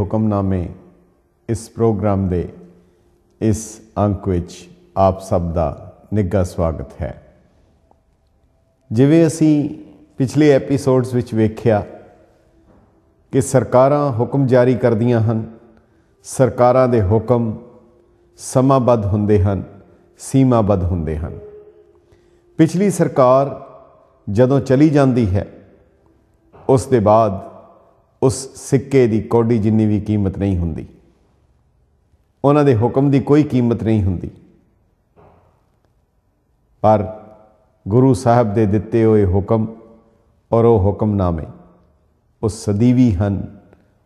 हुक्मनामे इस प्रोग्राम के इस अंक विच आप सब का निघा स्वागत है। जिवें असी पिछले एपीसोड्स विच वेख्या कि सरकारां हुक्म जारी करदियां हन, सरकारां दे हुक्म समाबद्ध हुंदे हन, सीमाबद्ध हुंदे हन। पिछली सरकार जदों चली जाती है उस दे बाद उस सिक्के की कौड़ी जिन्नी भी कीमत नहीं हुंदी, उन्हां दे हुक्म की कोई कीमत नहीं हुंदी। पर गुरु साहब दे दिते हुए हुक्म और वो हुक्मनामे वो सदीवी हन,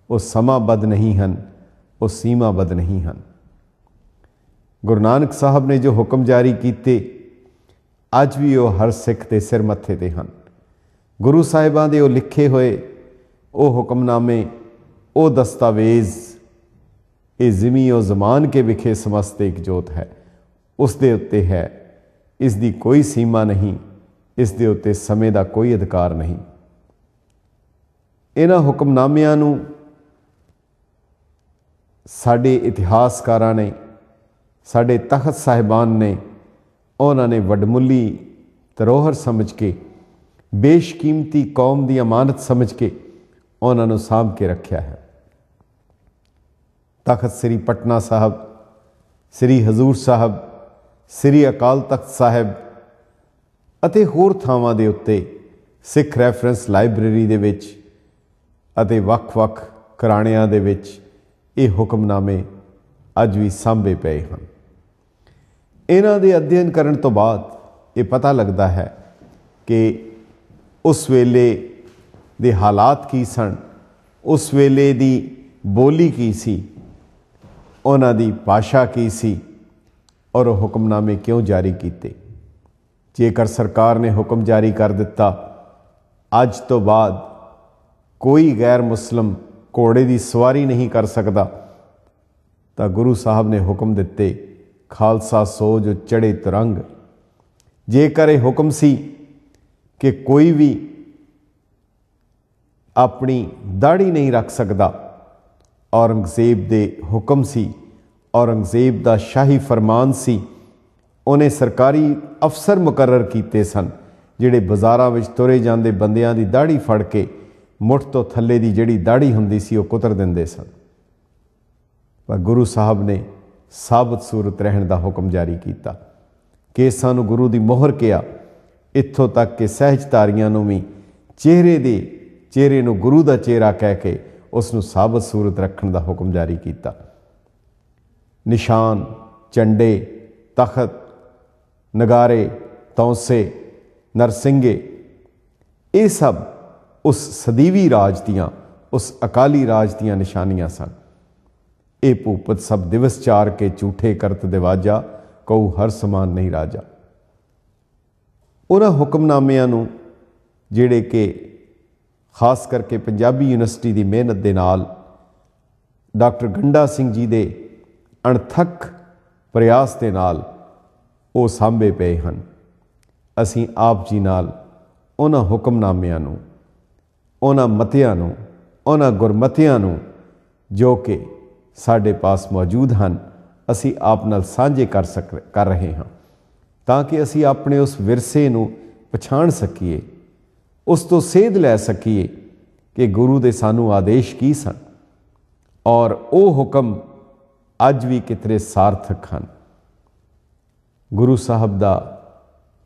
वो समाबद्ध नहीं हन, वो सीमाबद्ध नहीं हन। गुरु नानक साहब ने जो हुक्म जारी किए अज भी वो हर सिख के सिर मत्थे ते हन। गुरु साहिबां दे वो लिखे हुए वो हुक्मनामे, वो दस्तावेज़, ये ज़िमी ओ ज़मान के विखे समस्त एक जोत है, उस दे उत्ते है। इस दी कोई सीमा नहीं, इस दे उत्ते समय का कोई अधिकार नहीं। इन्हां हुक्मनामिਆਂ ਨੂੰ साडे इतिहासकारां ने, साडे तख्त साहिबान ने, उन्होंने वडमुली धरोहर समझ के, बेशकीमती कौम की अमानत समझ के उन्होंने सांभ के रखा है। तख्त श्री पटना साहब, श्री हजूर साहब, श्री अकाल तख्त साहब अते होर थावां दे उत्ते सिख रैफरेंस लाइब्रेरी दे विच अते वख-वख घराणिਆਂ दे विच ये हुक्मनामे अज भी सांभे पे हैं। इन्हां दे अध्ययन करन तो बाद ये पता लगता है कि उस वेले दे हालात की सन, उस वेले दी बोली की सी, उन्हां दी भाषा की सी और वो हुक्मनामे क्यों जारी किए। जेकर सरकार ने हुक्म जारी कर दिता अज तो बाद कोई गैर मुस्लिम घोड़े की सवारी नहीं कर सकता, तो गुरु साहब ने हुक्म दिते खालसा सो जो चढ़े तुरंग। जेकर यह हुक्म सी कि कोई भी अपनी दाढ़ी नहीं रख सकता, औरंगजेब दे हुक्म सी, औरंगजेब दा शाही फरमान सी। उन्हें सरकारी अफसर मुकर्रर किए सन जिहड़े बाज़ारां विच तुरे जांदे बंदियां दी दाढ़ी फड़ के मुठ तो थल्ले दी जिहड़ी दाढ़ी हुंदी सी वो कुतर दिंदे सन। पर गुरु साहब ने साबत सूरत रहन का हुक्म जारी किया। केसां नूं गुरु की मोहर किया, इत्थों तक कि सहजधारियां नूं भी चेहरे नूं गुरु का चेहरा कह के उसनूं साबत सूरत रखण का हुक्म जारी किया। निशान, झंडे, तख्त, नगारे, तौंसे, नरसिंगे, ये सब उस सदीवी राज दियाँ, उस अकाली राज दियाँ निशानियां सन। ये भूपत सब दिवस चार के झूठे करत दिवाजा, कहू हर समान नहीं राजा। उन्हां हुक्मनामिਆਂ ਨੂੰ ਜਿਹੜੇ कि खास करके पंजाबी यूनिवर्सिटी की मेहनत के नाल डॉक्टर गंडा सिंह जी के अणथक प्रयास के नाल वो सांभे पे हैं। असीं आप जी नाल उन्हां हुक्मनामिਆਂ ਨੂੰ, उन्हां मतिਆਂ ਨੂੰ, उन्हां गुरमतिਆਂ ਨੂੰ जो कि साडे पास मौजूद हैं असीं आप नाल साझे कर रहे हैं, ताकि असीं अपने उस विरसे नूं पछाण सकीए, उस तो सेध लै सकीए कि गुरु दे सानू आदेश की सन और वो हुक्म अज भी कितने सार्थक हैं। गुरु साहब दा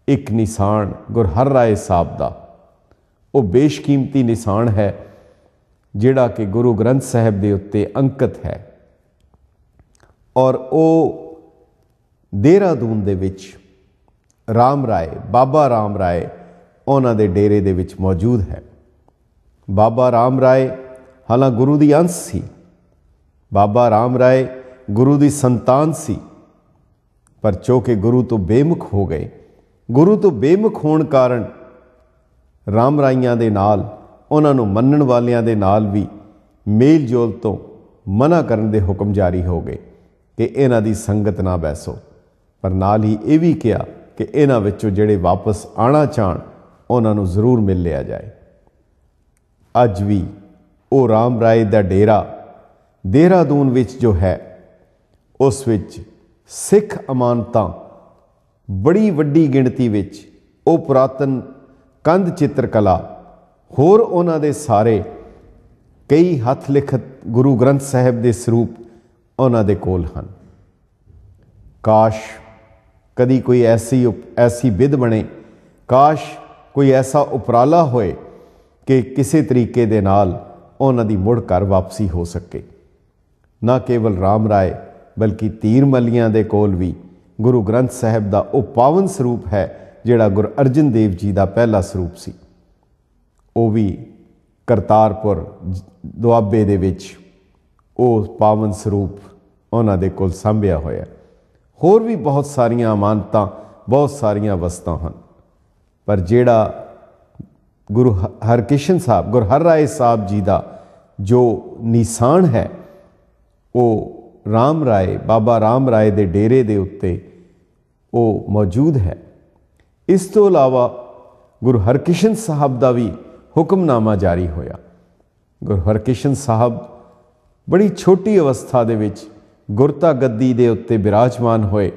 एक निशान गुर हर राय साहब दा वो बेशकीमती निशान है जिहड़ा कि गुरु ग्रंथ साहब दे उत्ते अंकित है और वो देहरादून दे विच राम राय, बाबा राम राय उन्हां दे डेरे दे विच मौजूद है। बाबा राम राय हालां गुरु दी अंश सी, बाबा राम राय गुरु दी संतान सी, पर चूंकि गुरु तो बेमुख हो गए, गुरु तो बेमुख होने कारण राम राइयां दे नाल उन्हां नूं मन्नण वालियां दे नाल भी मेल जोल तो मना करन दे हुक्म जारी हो गए कि इन्हां दी संगत ना बैसो, पर नाल ही ये भी कहा कि इन्हां विचों जिहड़े वापस आना चाहण उन्हां नूं जरूर मिल लिया जाए। अज भी वो राम राय दा डेरा देहरादून विच जो है उस विच सिख अमानतां बड़ी वड्डी गिणती विच वो पुरातन कंध चित्रकला होर उन्हां दे सारे कई हथ लिखत गुरु ग्रंथ साहिब के सरूप उन्हां दे कोल हन। काश कदी कोई ऐसी विध बने, काश कोई ऐसा उपराला होए कि किसी तरीके दे नाल उन्हां दी मुड़ घर वापसी हो सके। ना केवल राम राय बल्कि तीर मलियां दे कोल भी गुरु ग्रंथ साहिब दा वो पावन स्वरूप है जिहड़ा गुरु अर्जन देव जी का पहला स्वरूप सी। वो भी करतारपुर दुआबे दे विच वो पावन स्वरूप उन्हां दे कोल सांभिया होया। होर भी बहुत सारियां अमानतां, बहुत सारियां वस्तां हन, पर जिहड़ा गुरु हरकिशन साहब, गुरु हर राय साहब जी का जो निशान है वो राम राय, बाबा राम राय दे डेरे दे उत्ते वो मौजूद है। इस तो इलावा गुरु हरकिशन साहब का भी हुक्मनामा जारी होया। गुरु हरकिशन साहब बड़ी छोटी अवस्था दे विच गुरता गद्दी दे उत्ते विराजमान होए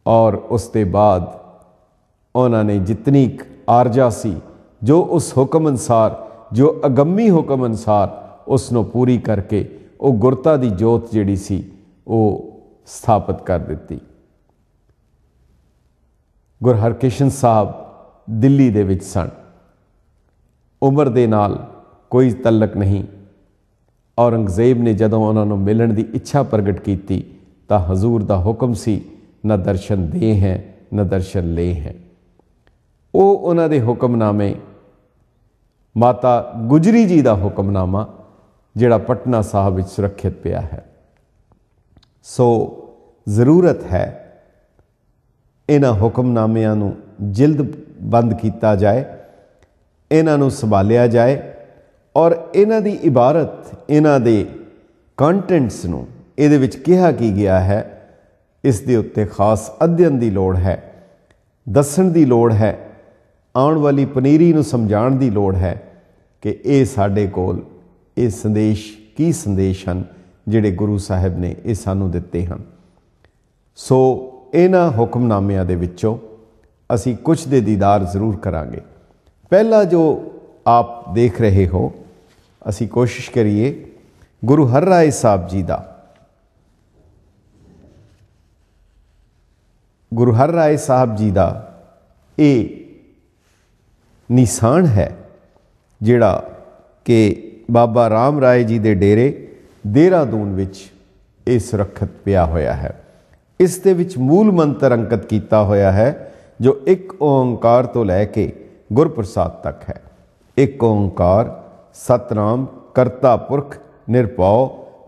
और उसके बाद उन्होंने जितनी आरजा सी जो उस हुक्म अनुसार, जो अगम्मी हुक्म अनुसार उसनों पूरी करके वो गुरता की जोत जिहड़ी सी वो स्थापित कर दी। गुरु हरकिशन साहब दिल्ली दे विच सन, उम्र दे नाल कोई तल्लक नहीं। औरंगजेब ने जदों उन्होंने मिलण की इच्छा प्रगट की तो हजूर का हुक्म सी न दर्शन दे हैं न दर्शन ले हैं। वो उन्हां दे हुक्मनामे माता गुजरी जी का हुक्मनामा जिहड़ा पटना साहब विच सुरक्षित पिया है। सो जरूरत है इन्हां हुक्मनामिਆਂ ਨੂੰ जिल्द बंद किया जाए, इन्हां ਨੂੰ संभालिया जाए और इन्हां दी इबारत, इन्हां दे कंटेंट्स ਨੂੰ ਇਹਦੇ ਵਿੱਚ ਕਿਹਾ ਕੀ ਗਿਆ ਹੈ, इस दे उत्ते खास अध्ययन की लोड़ है, दसन की लोड़ है, आने वाली पनीरी ਨੂੰ समझाण की लोड़ है कि ये साडे कोल ये संदेश की संदेश हैं जिहड़े गुरु साहिब ने ये सानू दिते हैं। सो इन्हां हुक्मनामिਆਂ ਦੇ ਵਿੱਚੋਂ ਅਸੀਂ कुछ दे दीदार जरूर करांगे। पहला जो आप देख रहे हो, असी कोशिश करिए गुरु हर राय साहब जी का। गुरु हर राय साहब जी का ये निशान है जिहड़ा कि बाबा राम राय जी के डेरे देहरादून विच ये सुरक्षित पिया होया है। इस दे विच मूल मंत्र अंकित किया होया है जो एक ओंकार तो लैके गुरप्रसाद तक है। एक ओंकार सतनाम करता पुरख निरभौ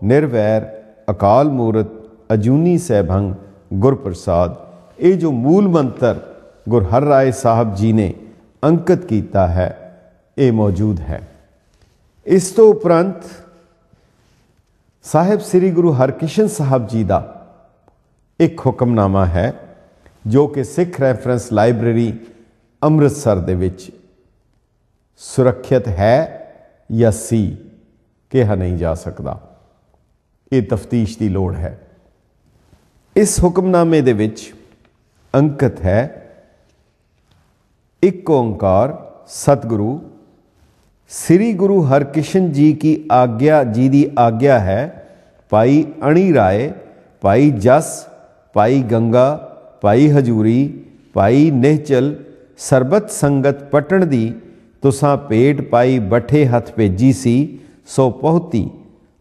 निर्वैर अकाल मूरत अजूनी सैभंग गुरप्रसाद, ये जो मूल मंत्र गुरु हर राय साहब जी ने अंकित किया है ये मौजूद है। इस तो उपरंत साहिब श्री गुरु हरकिशन साहब जी का एक हुक्मनामा है जो कि सिख रैफरेंस लाइब्रेरी अमृतसर दे विच सुरक्षित है या सी कहा नहीं जा सकता। ये तफ्तीश की लोड़ है। इस हुक्मनामे दे विच अंकित है एक ओंकार सतगुरु श्री गुरु हरकिशन जी की आज्ञा, जी की आज्ञा है भाई अणी राय, भाई जस, भाई गंगा, भाई हजूरी, भाई निहचल सरबत संगत पटन दी तुसां पेट पाई बठे हथ भेजी सी सो पहुती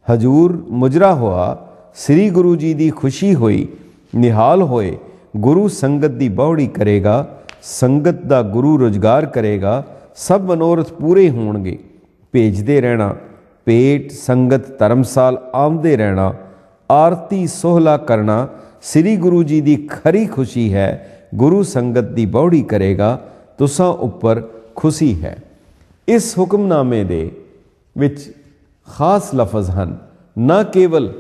हजूर मुजरा हुआ श्री गुरु जी की खुशी हुई निहाल होए गुरु संगत दी बहुड़ी करेगा संगत दा गुरु रोजगार करेगा सब मनोरथ पूरे होणगे भेजते रहना पेट संगत धर्मसाल आमदे रहना आरती सोहला करना श्री गुरु जी की खरी खुशी है गुरु संगत दी बहुड़ी करेगा तुसां उपर खुशी है। इस हुक्मनामे दे विच खास लफज हैं न केवल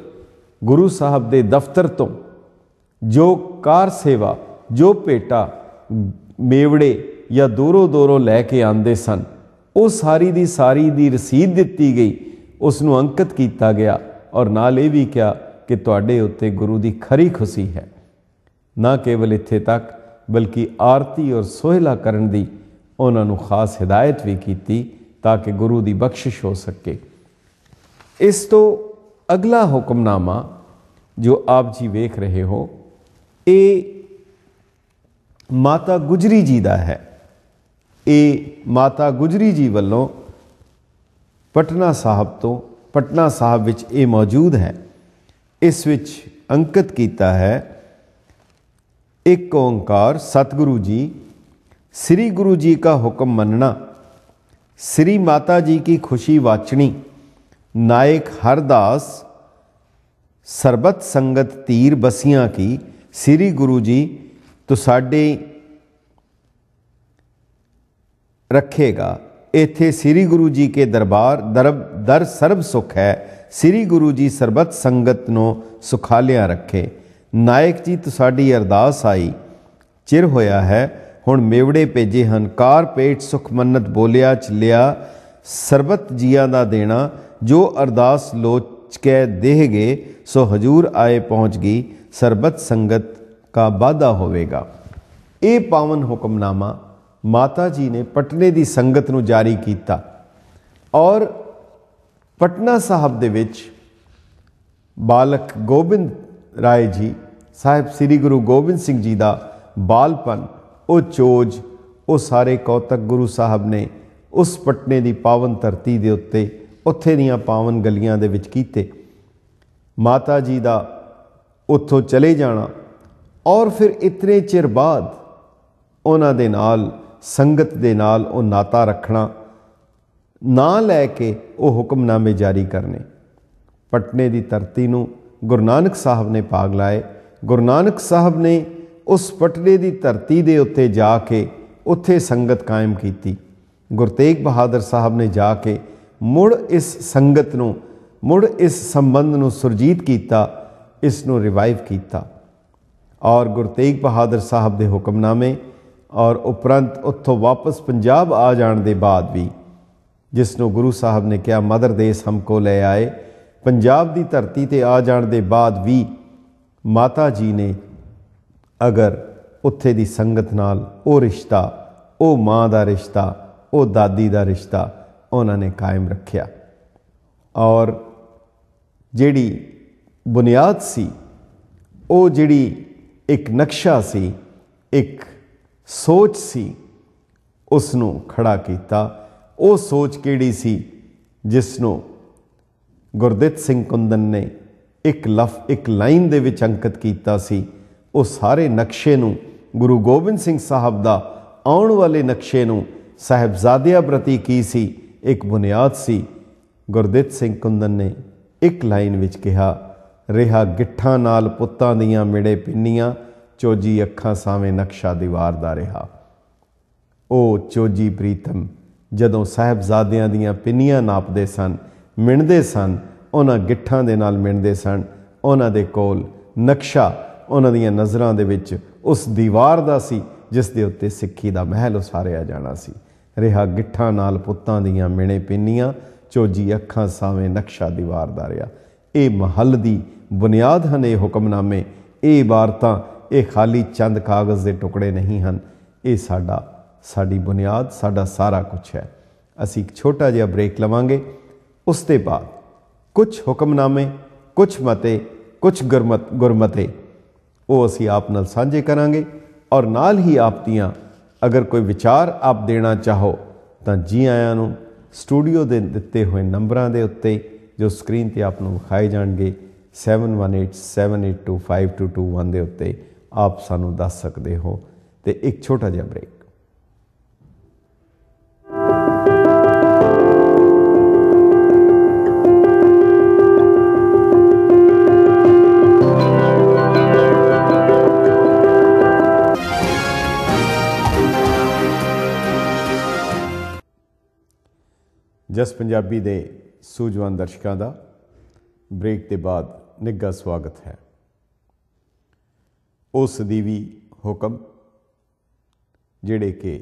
गुरु साहब दे दफ्तर तो जो कार सेवा जो भेटा मेवड़े या दूरों दूरों लैके आते सन वो सारी दी रसीद दिती गई, उसनों अंकित किया गया और नाल ये भी कहा कि तुहाडे उत्ते गुरु की खरी खुशी है। ना केवल इत्थे तक बल्कि आरती और सोहला करन दी उन्होंने खास हिदायत भी की ताकि गुरु की बख्शिश हो सके। इस तो अगला हुक्मनामा जो आप जी वेख रहे हो ये माता गुजरी जी का है। ये माता गुजरी जी वालों पटना साहब तो पटना साहब विच ये मौजूद है। इस विच अंकित किया है एक ओंकार सतगुरु जी, श्री गुरु जी का हुक्म मनना, श्री माता जी की खुशी वाचनी, नायक हरदास, सरबत संगत तीर बसियां की, श्री गुरु जी तो साडे रखेगा, इत्थे श्री गुरु जी के दरबार दर सर्ब सुख है, श्री गुरु जी सरबत संगत नो सुखालिया रखे। नायक जी तो साडी अरदास आई, चिर होया है हुण मेवड़े भेजे हन, कार पेट सुख मन्नत बोलिया चलिया, सरबत जिया दा देना, जो अरदास लोच के देहगे, सो हजूर आए पहुँच गई, सरबत संगत का वादा होवेगा। ये पावन हुक्मनामा माता जी ने पटने की संगत नूं जारी किया और पटना साहब दे विच बालक गोबिंद राय जी साहिब श्री गुरु गोबिंद सिंह जी का बालपन, वो चोज, वो सारे कौतक गुरु साहब ने उस पटने की पावन धरती के उत्ते उत्थे दीयां पावन गलियां दे विच कीते। माता जी का उत्थों चले जाना और फिर इतने चिर बाद उन्हां दे नाल संगत दे नाल वो नाता रखना, ना लैके वो हुक्मनामे जारी करने। पटने की धरती नूं गुरु नानक साहब ने भाग लाए। गुरु नानक साहब ने उस पटने की धरती के उत्ते जाके उत्थे संगत कायम की। गुरु तेग बहादुर साहब ने जाके मुड़ इस संगत नूं, मुड़ इस संबंध नूं सुरजीत किया, इसनूं रिवाइव किया और गुरु तेग बहादुर साहब के हुक्मनामे और उपरंत उत्थों वापस पंजाब आ जाने के बाद भी, जिसनों गुरु साहब ने कहा मदर देश हमको ले आए, पंजाब की धरती ते आ जाने के बाद भी माता जी ने अगर उत्थे दी संगत नाल वो रिश्ता, वो माँ का रिश्ता, वो दादी का रिश्ता उन्होंने कायम रखा और जिहड़ी बुनियाद सी, वो जिहड़ी एक नक्शा सी, एक सोच सी, उसनों खड़ा किया। वो सोच किहड़ी सी जिसनों गुरदित सिंह कुंदन ने एक लाइन दे विच अंकित किया सी। वो सारे नक्शे नूं गुरु गोबिंद सिंह साहब दा आउण वाले नक्शे नूं साहिबजादियां प्रति की सी एक बुनियाद सी। गुरदित सिंह कुंदन ने एक लाइन विच कहा, रिहा गिट्ठां नाल पुत्तां दियां मिड़े पिन्नियां, चोजी अखां सावें नक्शा दीवार दा रिहा। ओ चोजी प्रीतम जदों साहिबजादियां दियां पिन्नियां नापदे सन, मिणदे सन, उन्हां गिट्ठां दे नाल मिणदे सन, उन्हां दे कोल नक्शा उन्हां दियां नज़रां दे विच उस दीवार दा सी जिस दे उत्ते सिੱਖੀ दा महल उसारिया जाना सी। रिहा गिट्ठां नाल पुत्तां दियां मिणे पिन्नियां, चोजी अखां सावें नक्शा दीवार दा रिहा। ये महल दी बुनियाद हन ये हुक्मनामे, ये इबारतां, ये खाली चंद कागज़ के टुकड़े नहीं हैं, ये साडी बुनियाद, साडा सारा कुछ है। असी एक छोटा जिहा ब्रेक लवांगे, उसके बाद कुछ हुक्मनामे, कुछ मते, कुछ गुरमते वो असी आप नाल साझे करांगे और नाल ही आप दियां अगर कोई विचार आप देना चाहो तो जी आयां नूं स्टूडियो दे दिते हुए नंबरां दे उत्ते जो स्क्रीन ते आप नूं विखाए जाणगे 7187825221 दे उत्ते आप सानूं दस सकते हो। तो एक छोटा जिहा ब्रेक। जस पंजाबी दे सूझवान दर्शकों का ब्रेक के बाद निੱਘਾ स्वागत है। ਉਹ ਸਦੀਵੀ हुक्म ਜਿਹੜੇ कि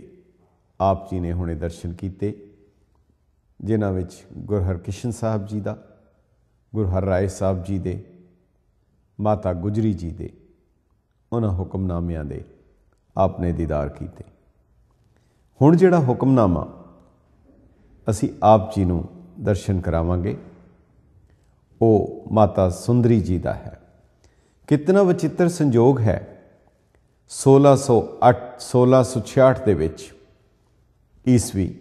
आप जी ने हुणे दर्शन किए, जिन्हां विच गुरु हरकृष्ण साहब जी का, ਗੁਰੂ ਹਰਰਾਏ ਸਾਹਿਬ ਜੀ ਦੇ, ਮਾਤਾ ਗੁਜਰੀ ਜੀ ਦੇ, ਉਹਨਾਂ ਹੁਕਮਨਾਮਿਆਂ ਦੇ ਆਪਨੇ ਦੀਦਾਰ ਕੀਤੇ। ਹੁਣ ਜਿਹੜਾ ਹੁਕਮਨਾਮਾ ਅਸੀਂ ਆਪ ਜੀ ਨੂੰ ਦਰਸ਼ਨ ਕਰਾਵਾਂਗੇ ਉਹ ਮਾਤਾ ਸੁੰਦਰੀ ਜੀ ਦਾ ਹੈ। ਕਿਤਨਾ ਵਚਿੱਤਰ ਸੰਜੋਗ ਹੈ। 1666 ਦੇ ਵਿੱਚ ਈਸਵੀ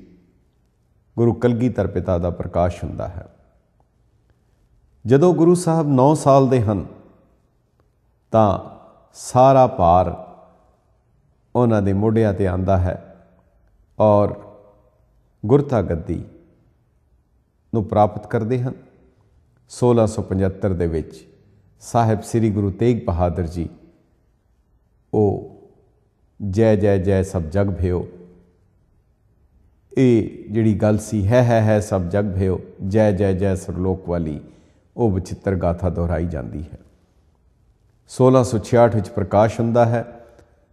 ਗੁਰੂ ਕਲਗੀਧਰ ਪਿਤਾ ਦਾ ਪ੍ਰਕਾਸ਼ ਹੁੰਦਾ ਹੈ। ਜਦੋਂ ਗੁਰੂ ਸਾਹਿਬ 9 ਸਾਲ ਦੇ ਹਨ ਤਾਂ ਸਾਰਾ ਭਾਰ ਉਹਨਾਂ ਦੇ ਮੋਢਿਆਂ ਤੇ ਆਉਂਦਾ ਹੈ ਔਰ ਗੁਰਤਾ ਗੱਦੀ ਨੂੰ ਪ੍ਰਾਪਤ ਕਰਦੇ ਹਨ। 1675 ਦੇ ਵਿੱਚ ਸਾਹਿਬ ਸ੍ਰੀ ਗੁਰੂ ਤੇਗ ਬਹਾਦਰ ਜੀ ਉਹ ਜੈ ਜੈ ਜੈ ਸਭ ਜਗ ਭਿਓ, ਇਹ ਜਿਹੜੀ ਗੱਲ ਸੀ ਹੈ ਸਭ ਜਗ ਭਿਓ, ਜੈ ਜੈ ਜੈ ਸਰਲੋਕ ਵਾਲੀ, ਉਹ ਵਚਿੱਤਰ ਗਾਥਾ ਦੁਹਰਾਈ ਜਾਂਦੀ ਹੈ। 1666 ਵਿੱਚ ਪ੍ਰਕਾਸ਼ ਹੁੰਦਾ ਹੈ।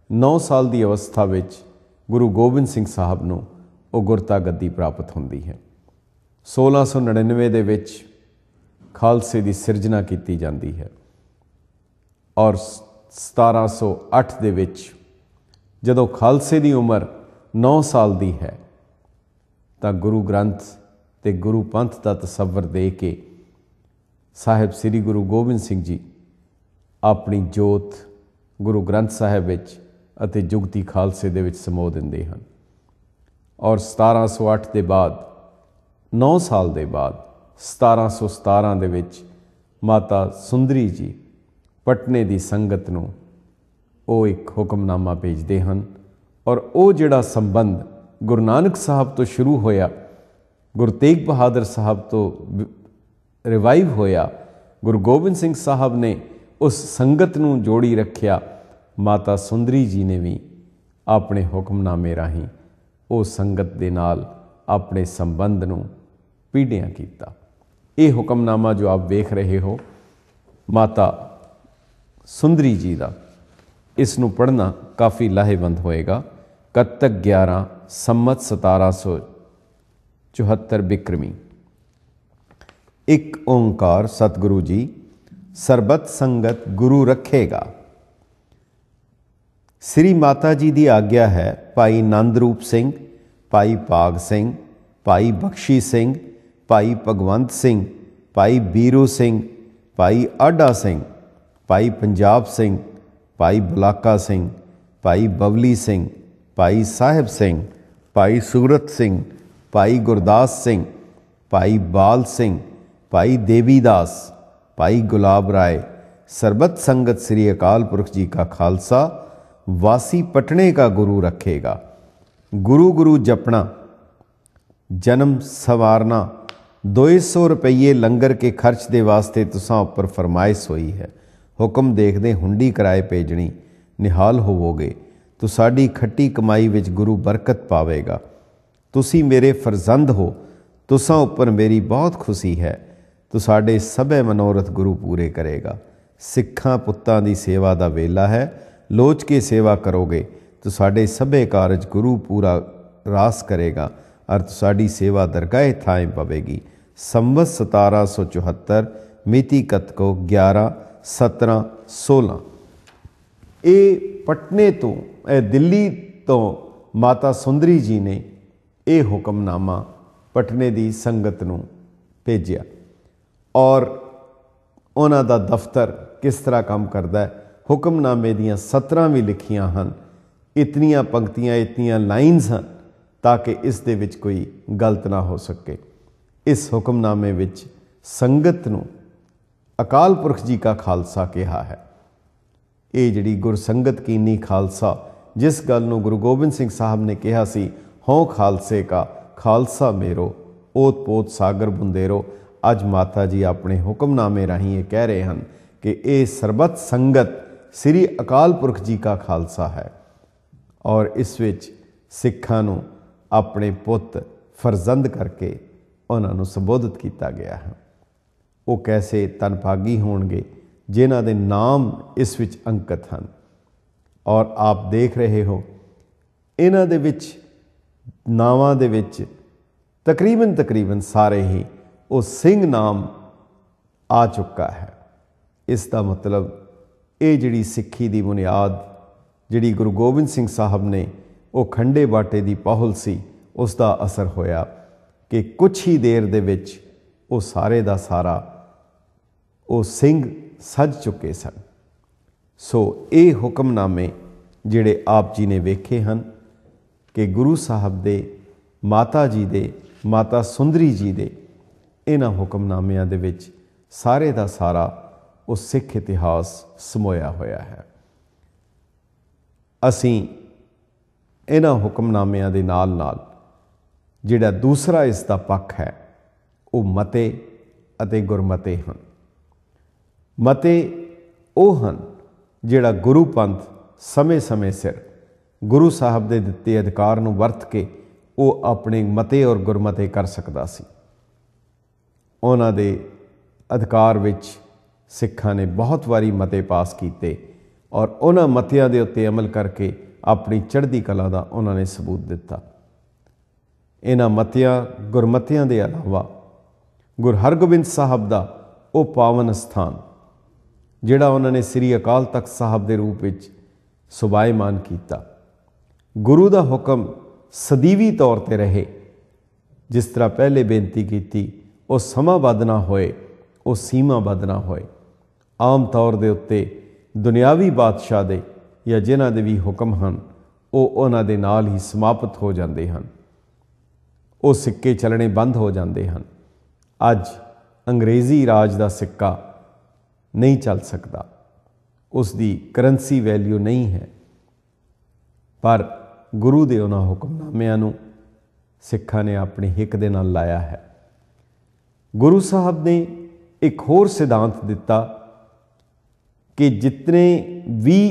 9 ਸਾਲ ਦੀ ਅਵਸਥਾ ਵਿੱਚ ਗੁਰੂ ਗੋਬਿੰਦ ਸਿੰਘ ਸਾਹਿਬ ਨੂੰ ਉਹ ਗੁਰਤਾ ਗੱਦੀ ਪ੍ਰਾਪਤ ਹੁੰਦੀ ਹੈ। 1699 ਦੇ ਵਿੱਚ ਖਾਲਸੇ ਦੀ ਸਿਰਜਣਾ ਕੀਤੀ ਜਾਂਦੀ ਹੈ ਔਰ 1708 ਦੇ ਵਿੱਚ ਜਦੋਂ ਖਾਲਸੇ ਦੀ ਉਮਰ 9 ਸਾਲ ਦੀ ਹੈ ਤਾਂ ਗੁਰੂ ਗ੍ਰੰਥ ਤੇ ਗੁਰੂ ਪੰਥ ਦਾ ਤਸੱਵਰ ਦੇ ਕੇ ਸਾਹਿਬ ਸ੍ਰੀ ਗੁਰੂ ਗੋਬਿੰਦ ਸਿੰਘ ਜੀ ਆਪਣੀ ਜੋਤ ਗੁਰੂ ਗ੍ਰੰਥ ਸਾਹਿਬ ਵਿੱਚ ਅਤੇ ਜੁਗਤੀ ਖਾਲਸੇ ਦੇ ਵਿੱਚ ਸਮੋ ਦਿੰਦੇ ਹਨ। ਔਰ 1708 ਦੇ ਬਾਅਦ 9 ਸਾਲ ਦੇ ਬਾਅਦ 1717 ਦੇ ਵਿੱਚ ਮਾਤਾ ਸੁੰਦਰੀ ਜੀ ਪਟਨੇ ਦੀ ਸੰਗਤ ਨੂੰ ਉਹ ਇੱਕ ਹੁਕਮਨਾਮਾ ਭੇਜਦੇ ਹਨ ਔਰ ਉਹ ਜਿਹੜਾ ਸੰਬੰਧ ਗੁਰੂ ਨਾਨਕ ਸਾਹਿਬ ਤੋਂ ਸ਼ੁਰੂ ਹੋਇਆ, ਗੁਰੂ ਤੇਗ ਬਹਾਦਰ ਸਾਹਿਬ ਤੋਂ ਰਿਵਾਈਵ ਹੋਇਆ, ਗੁਰੂ ਗੋਬਿੰਦ ਸਿੰਘ ਸਾਹਿਬ ਨੇ ਉਸ ਸੰਗਤ ਨੂੰ ਜੋੜੀ ਰੱਖਿਆ। ਮਾਤਾ ਸੁੰਦਰੀ ਜੀ ਨੇ ਵੀ ਆਪਣੇ ਹੁਕਮਨਾਮੇ ਰਾਹੀਂ ਉਹ ਸੰਗਤ ਦੇ ਨਾਲ ਆਪਣੇ ਸੰਬੰਧ ਨੂੰ ਪੀੜ੍ਹੀਆਂ ਕੀਤਾ। ਇਹ ਹੁਕਮਨਾਮਾ ਜੋ ਆਪ ਵੇਖ ਰਹੇ ਹੋ ਮਾਤਾ ਸੁੰਦਰੀ ਜੀ ਦਾ, ਇਸ ਨੂੰ ਪੜ੍ਹਨਾ ਕਾਫੀ ਲਾਹੇਵੰਦ ਹੋਏਗਾ। ਕੱਤਕ 11 ਸੰਮਤ 1774 ਬਿਕਰਮੀ। ਇੱਕ ਓਂਕਾਰ ਸਤਿਗੁਰੂ ਜੀ ਸਰਬਤ ਸੰਗਤ ਗੁਰੂ ਰੱਖੇਗਾ। ਸ੍ਰੀ ਮਾਤਾ ਜੀ ਦੀ ਆਗਿਆ ਹੈ ਭਾਈ ਨੰਦ ਰੂਪ ਸਿੰਘ, ਭਾਈ ਭਾਗ ਸਿੰਘ, ਭਾਈ ਬਖਸ਼ੀ ਸਿੰਘ, ਭਾਈ ਭਗਵੰਤ ਸਿੰਘ, ਭਾਈ ਬੀਰੂ ਸਿੰਘ, ਭਾਈ ਆਡਾ ਸਿੰਘ, ਭਾਈ ਪੰਜਾਬ ਸਿੰਘ, ਭਾਈ ਬੁਲਾਕਾ ਸਿੰਘ, ਭਾਈ ਬਵਲੀ ਸਿੰਘ, ਭਾਈ ਸਾਹਿਬ ਸਿੰਘ, ਭਾਈ ਸੂਰਤ ਸਿੰਘ, ਭਾਈ ਗੁਰਦਾਸ ਸਿੰਘ, ਭਾਈ ਬਾਲ ਸਿੰਘ, ਭਾਈ ਦੇਵੀਦਾਸ, ਭਾਈ ਗੁਲਾਬ ਰਾਏ। ਸਰਬਤ ਸੰਗਤ श्री अकाल पुरख जी का खालसा वासी पटने का गुरु रखेगा। गुरु गुरु जपना जन्म सवारना 200 रुपये लंगर के खर्च दे वास्ते तुसां उपर फरमाइश हुई है। हुक्म देखदे हुंडी कराए भेजनी निहाल होवोगे तो साडी खट्टी कमाई विच गुरु बरकत पावेगा। तुसी मेरे फरजंद हो, तुसां उपर मेरी बहुत खुशी है। तो साडे सबे मनोरथ गुरु पूरे करेगा। सिखां पुत्तां दी सेवा दा वेला है, लोच के सेवा करोगे तो साडे सबे कारज गुरु पूरा रास करेगा और साडी सेवा दरगाह थाएं पवेगी। संवत 1774 मिति कतको 11/17/16। ये पटने तो दिल्ली तो माता सुंदरी जी ने यह हुक्मनामा पटने की संगत नूं भेजिया और उन्हां दा दफ्तर किस तरह काम करता है। हुक्मनामे दियां 17 भी लिखियां हैं। इतनियां पंक्तियां इतनियां लाइन्स हैं ताकि इस दे विच कोई गलत ना हो सके। इस हुक्मनामे विच संगत नूं अकाल पुरख जी का खालसा कहा है। ये जिहड़ी गुरसंगत कीनी खालसा, जिस गल नूं गुरु गोबिंद सिंह साहब ने कहा सी, हों खालसे का खालसा मेरो ओत पोत सागर बुंदेरो। अज माता जी अपने हुक्मनामे राहीं ये कह रहे हैं कि ये सरबत संगत श्री अकाल पुरख जी का खालसा है और इस विच सिखां नूं अपने पुत फरजंद करके उन्होंने संबोधित किया गया है। वो कैसे धनभागी होणगे जिन्हां दे नाम इस विच अंकित हैं और आप देख रहे हो इन्हां दे विच नावां दे विच तकरीबन सारे ही वो सिंह नाम आ चुका है। इसका मतलब ये जिहड़ी सिक्खी की बुनियाद जिहड़ी गुरु गोबिंद सिंह साहब ने वो खंडे बाटे की पहुल सी उसका असर होया कि कुछ ही देर दे विच वो सारे का सारा वो सिंह सज चुके सन। सो ये हुक्मनामे जिहड़े आप जी ने वेखे हैं कि गुरु साहब दे माता जी दे माता सुंदरी जी दे इन्हां हुक्मनामिਆਂ ਦੇ ਵਿੱਚ सारे का सारा वो सिख इतिहास समोया होया है। ਅਸੀਂ इन्हां हुक्मनामिਆਂ ਦੇ ਨਾਲ जिहड़ा दूसरा इसका पक्ष है वो मते अते गुरमते हैं। मते वो हैं जिहड़ा गुरु पंथ समय समय सिर गुरु साहब दे दिते अधिकार नूं वरत के वो अपने मते और गुरमते कर सकता सी। उन्हां दे अधिकार विच सिखां ने बहुत वारी मते पास किए और उन्हां मतियां दे उत्ते अमल करके अपनी चढ़दी कला का उन्होंने सबूत दिता। इन्हां मतियां गुरमतियां दे अलावा गुरु हरगोबिंद साहब का वो पावन स्थान जिहड़ा उन्होंने श्री अकाल तख्त साहब के रूप में सुभायमान किया। गुरु का हुक्म सदीवी तौर पर रहे, जिस तरह पहले बेनती की वो समाबद्ध ना होए, वो सीमाबद्ध ना होए। आम तौर के उत्ते दुनियावी बादशाह दे या जिन्हां दे भी हुक्म हैं वो उन्हां दे नाल ही समाप्त हो जाते हैं, वो सिक्के चलने बंद हो जाते हैं। अज अंग्रेज़ी राज का सिक्का नहीं चल सकता, उसकी करंसी वैल्यू नहीं है, पर गुरु दे उन्हां हुक्मनामिਆਂ नूं सिखां ने अपनी हिक दे नाल लाया है। गुरु साहब ने एक होर सिद्धांत दिता कि जितने भी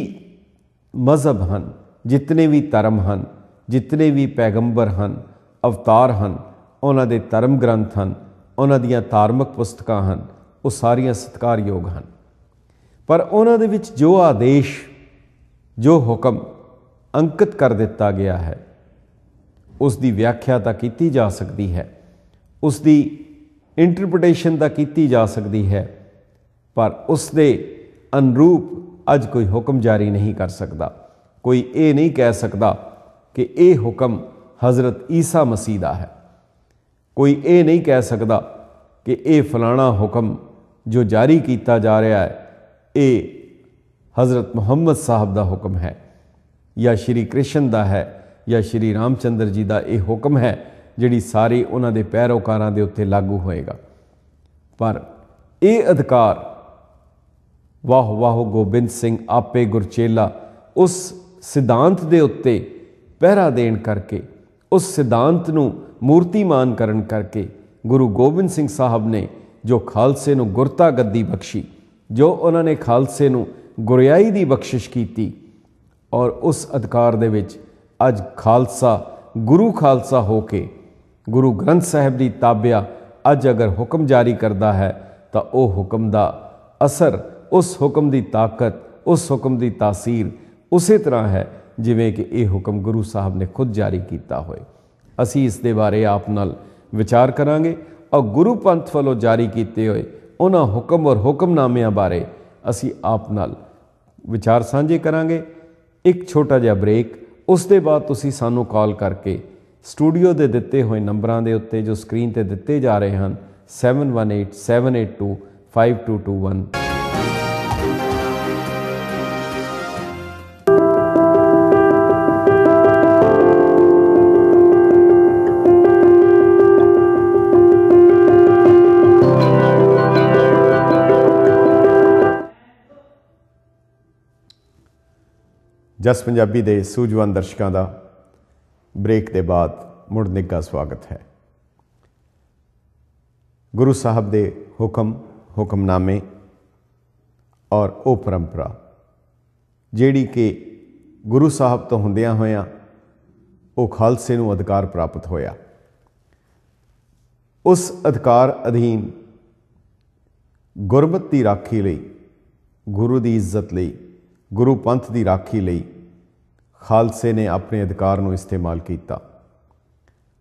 मज़हब हैं, जितने भी धर्म हैं, जितने भी पैगंबर हैं, अवतार हैं, उन्हां दे धर्म ग्रंथ हैं, उन्हां दियां धार्मिक पुस्तकां हैं, वो सारियां सत्कारयोग हैं। पर उन्हां दे विच जो आदेश जो हुक्म अंकित कर दिता गया है उसकी व्याख्या तो की जा सकती है, उसकी इंटरप्रटेशन तो की जा सकती है, पर उसके अनुरूप अज कोई हुक्म जारी नहीं कर सकता। कोई ये नहीं कह सकता कि ये हुक्म हज़रत ईसा मसीह का है। कोई ये नहीं कह सकता कि ये फलाना हुक्म जो जारी किया जा रहा है ये हज़रत मुहम्मद साहब का हुक्म है या श्री कृष्ण का है या श्री रामचंद्र जी का ये हुक्म है जिहड़ी सारी उन्हां दे पैरोकारां दे उत्ते लागू होएगा। पर ये अधिकार वाह वाह गोबिंद सिंह आपे गुरचेला उस सिद्धांत दे उत्ते पहरा देण करके उस सिद्धांत नूं मूर्तिमान करन करके गुरु गोबिंद सिंह साहब ने जो खालसे नूं गुरता गद्दी बख्शी, जो उन्होंने खालसे नूं गुरियाई दी बख्शिश की और उस अधिकार दे विच अज खालसा गुरु खालसा हो के गुरु ग्रंथ साहिब की ताबिया अज अगर हुक्म जारी करता है तो वह हुक्म का असर, उस हुक्म की ताकत, उस हुक्म की तासीर उस तरह है जिवें कि यह हुक्म गुरु साहब ने खुद जारी किया होए। असी इस दे बारे आप नाल विचार करांगे और गुरु पंथ वालों जारी किए हुए उन्हां हुक्म और हुक्मनामिਆਂ बारे असी आप नाल विचार साझे करांगे। एक छोटा जिहा ब्रेक, उस दे बाद तुसी सानू कॉल करके स्टूडियो के दिते हुए नंबरां दे उत्ते जो स्क्रीन ते दिते जा रहे हैं 7187825221 जस पंजाबी दे सूझवान दर्शकों का ब्रेक के बाद मुड़ निੱਘਾ स्वागत है। गुरु साहब दे हुक्म, हुक्मनामे और वो परंपरा जिहड़ी कि गुरु साहब तो हुंदियां होइयां वो खालसे नूं अधिकार प्राप्त होया। उस अधिकार अधीन गुरमत की राखी लई, गुरु की इज्जत लई, गुरु पंथ की राखी लई खालसे ने अपने अधिकार को इस्तेमाल किया।